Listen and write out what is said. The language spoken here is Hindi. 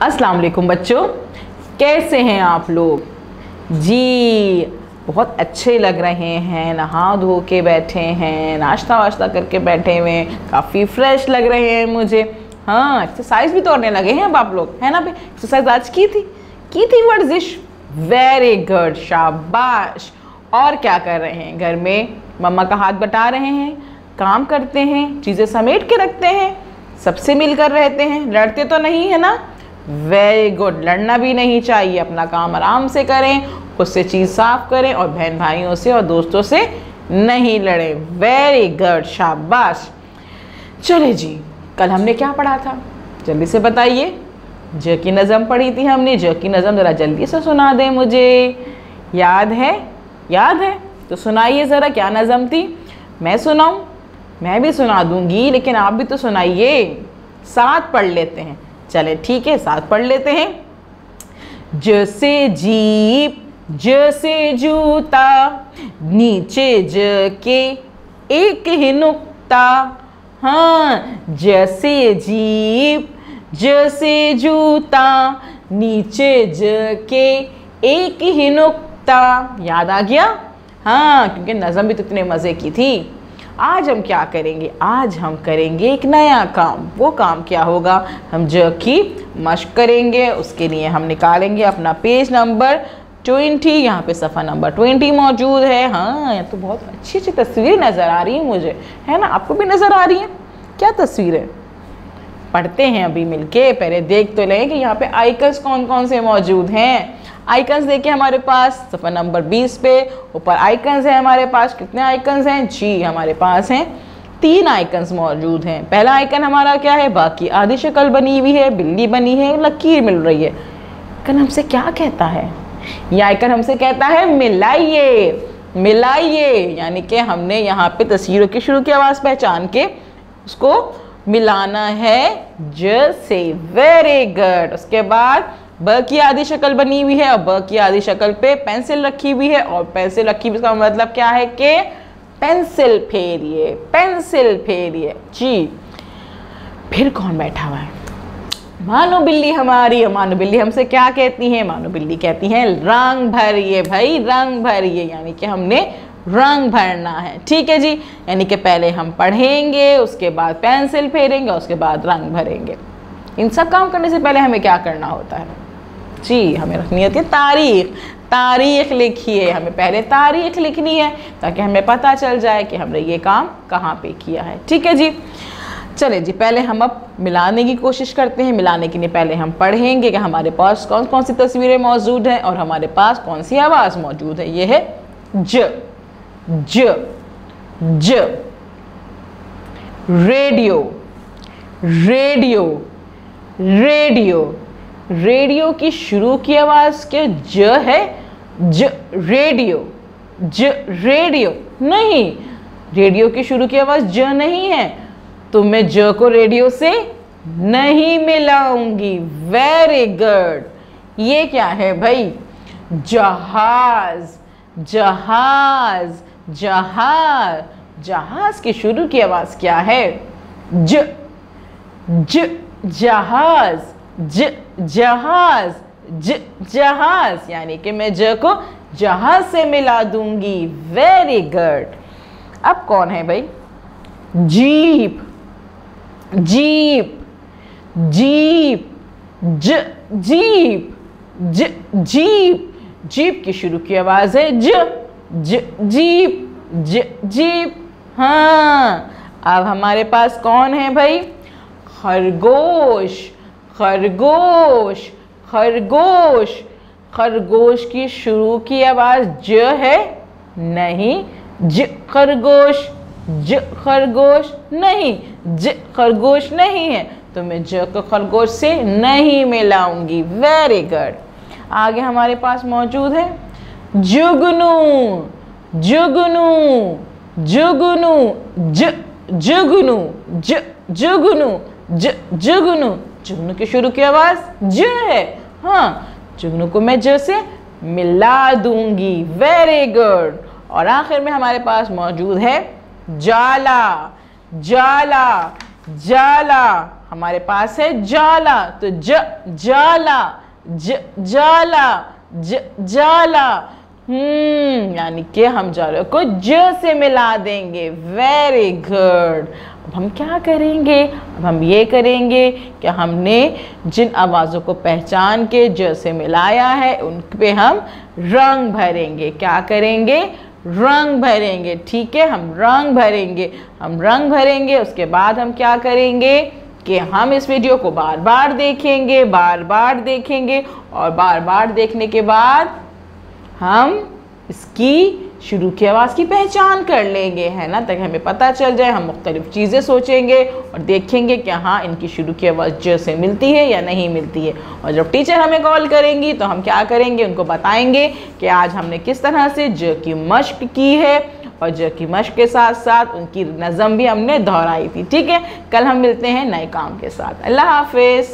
अस्सलाम वालेकुम बच्चों, कैसे हैं आप लोग जी। बहुत अच्छे लग रहे हैं, नहा धो के बैठे हैं, नाश्ता वाश्ता करके बैठे हुए हैं, काफ़ी फ्रेश लग रहे हैं मुझे। हाँ, एक्सरसाइज भी तो करने लगे हैं अब आप लोग, है ना भाई। एक्सरसाइज आज की थी वर्जिश। वेरी गुड, शाबाश। और क्या कर रहे हैं? घर में मम्मा का हाथ बटा रहे हैं, काम करते हैं, चीज़ें समेट के रखते हैं, सबसे मिलकर रहते हैं, लड़ते तो नहीं है ना। वेरी गुड, लड़ना भी नहीं चाहिए, अपना काम आराम से करें, खुद से चीज़ साफ करें और बहन भाइयों से और दोस्तों से नहीं लड़ें। वेरी गुड, शाबाश। चले जी, कल हमने क्या पढ़ा था? जल्दी से बताइए। ज की नज़म पढ़ी थी हमने। ज की नज़म ज़रा जल्दी से सुना दें मुझे। याद है? याद है तो सुनाइए ज़रा, क्या नज़म थी? मैं सुनाऊं? मैं भी सुना दूंगी, लेकिन आप भी तो सुनाइए। साथ पढ़ लेते हैं। चले ठीक है, साथ पढ़ लेते हैं। ज से जीप, ज से जूता, नीचे ज के एक ही नुक्ता। हाँ, ज से जीप, ज से जूता, नीचे ज के एक ही नुक्ता। याद आ गया? हाँ, क्योंकि नज़म भी तो इतने मज़े की थी। आज हम क्या करेंगे? आज हम करेंगे एक नया काम। वो काम क्या होगा? हम ज की मश्क करेंगे। उसके लिए हम निकालेंगे अपना पेज नंबर 20। यहाँ पे सफ़ा नंबर 20 मौजूद है। हाँ, ये तो बहुत अच्छी अच्छी तस्वीरें नज़र आ रही हैं मुझे, है ना? आपको भी नज़र आ रही हैं? क्या तस्वीरें? पढ़ते हैं अभी मिलके। पहले देख तो लें कि यहाँ पे आइकन्स कौन कौन से मौजूद हैं। आइकन्स देखिए हमारे पास सफ़ा नंबर 20 पे ऊपर आइकन्स हैं हमारे पास। कितने आइकन्स हैं जी? हमारे पास हैं 3 आइकन्स मौजूद हैं। पहला आइकन हमारा क्या है? बाकी आधी शक्ल बनी हुई है, बिल्ली बनी है, लकीर मिल रही है। आइकन हमसे क्या कहता है? यह आइकन हमसे कहता है मिलाइए, मिलाइए। यानी कि हमने यहाँ पे तस्वीरों की शुरू की आवाज़ पहचान के उसको मिलाना है ज से। Very good. उसके बाद ब की आधी शक्ल बनी हुई है और ब की आधी शक्ल पे पेंसिल रखी हुई है, और पेंसिल रखी हुई इसका मतलब क्या है कि पेंसिल फेरिए, पेंसिल फेरिए जी। फिर कौन बैठा हुआ है? मानो बिल्ली हमारी। मानो बिल्ली हमसे क्या कहती है? मानो बिल्ली कहती है रंग भरिए भाई, रंग भरिए। यानी कि हमने रंग भरना है। ठीक है जी। यानी कि पहले हम पढ़ेंगे, उसके बाद पेंसिल फेरेंगे, उसके बाद रंग भरेंगे। इन सब काम करने से पहले हमें क्या करना होता है जी? हमें रखनी होती है तारीख। तारीख लिखिए। हमें पहले तारीख लिखनी है ताकि हमें पता चल जाए कि हमने ये काम कहाँ पे किया है। ठीक है जी। चले जी, पहले हम अब मिलाने की कोशिश करते हैं। मिलाने के लिए पहले हम पढ़ेंगे कि हमारे पास कौन कौन सी तस्वीरें मौजूद हैं और हमारे पास कौन सी आवाज़ मौजूद है। ये है ज, ज, ज। Radio, radio, radio. रेडियो की शुरू की आवाज़ क्या ज है? ज, रेडियो, ज, रेडियो नहीं। रेडियो की शुरू की आवाज़ ज नहीं है, तो मैं ज को रेडियो से नहीं मिलाऊंगी। Very good. ये क्या है भाई? जहाज, जहाज, जहाज। जहाज की शुरू की आवाज़ क्या है? ज, ज, जहाज, ज, जहाज, ज, जहाज। यानी कि मैं ज को जहाज से मिला दूंगी। Very good. अब कौन है भाई? जीप, जीप, जीप, ज, जीप, ज, जीप। जीप की शुरू की आवाज़ है ज, ज, जीप, ज, जीप। हाँ, अब हमारे पास कौन है भाई? खरगोश, खरगोश, खरगोश। खरगोश की शुरू की आवाज़ ज है? नहीं। ज, खरगोश, ज, खरगोश नहीं। ज, खरगोश नहीं है, तो मैं ज को खरगोश से नहीं मिलाऊंगी। Very good. आगे हमारे पास मौजूद है जुगनू, जुगनू, जुगनू, ज, जुगनू, ज, जुगनू, ज, जुगनू। जुगनू की शुरू की आवाज़ ज है। हाँ, जुगनू को मैं ज से मिला दूंगी। Very good. और आखिर में हमारे पास मौजूद है जाला, जाला, जाला, हमारे पास है जाला, तो जाला, जाला, जाला। यानी कि हम जाला को ज से मिला देंगे। Very good. अब हम क्या करेंगे? अब हम ये करेंगे कि हमने जिन आवाज़ों को पहचान के ज से मिलाया है उन पे हम रंग भरेंगे। क्या करेंगे? रंग भरेंगे। ठीक है, हम रंग भरेंगे। हम रंग भरेंगे, उसके बाद हम क्या करेंगे कि हम इस वीडियो को बार बार देखेंगे, बार बार देखेंगे, और बार बार देखने के बाद हम इसकी शुरू की आवाज़ की पहचान कर लेंगे, है ना, ताकि हमें पता चल जाए। हम मुख्तलिफ चीज़ें सोचेंगे और देखेंगे कि हाँ इनकी शुरू की आवाज़ ज से मिलती है या नहीं मिलती है। और जब टीचर हमें कॉल करेंगी तो हम क्या करेंगे? उनको बताएंगे कि आज हमने किस तरह से ज की मश्क की है, और ज की मश्क के साथ साथ उनकी नज़म भी हमने दोहराई थी। ठीक है, कल हम मिलते हैं नए काम के साथ। अल्लाह हाफिज़।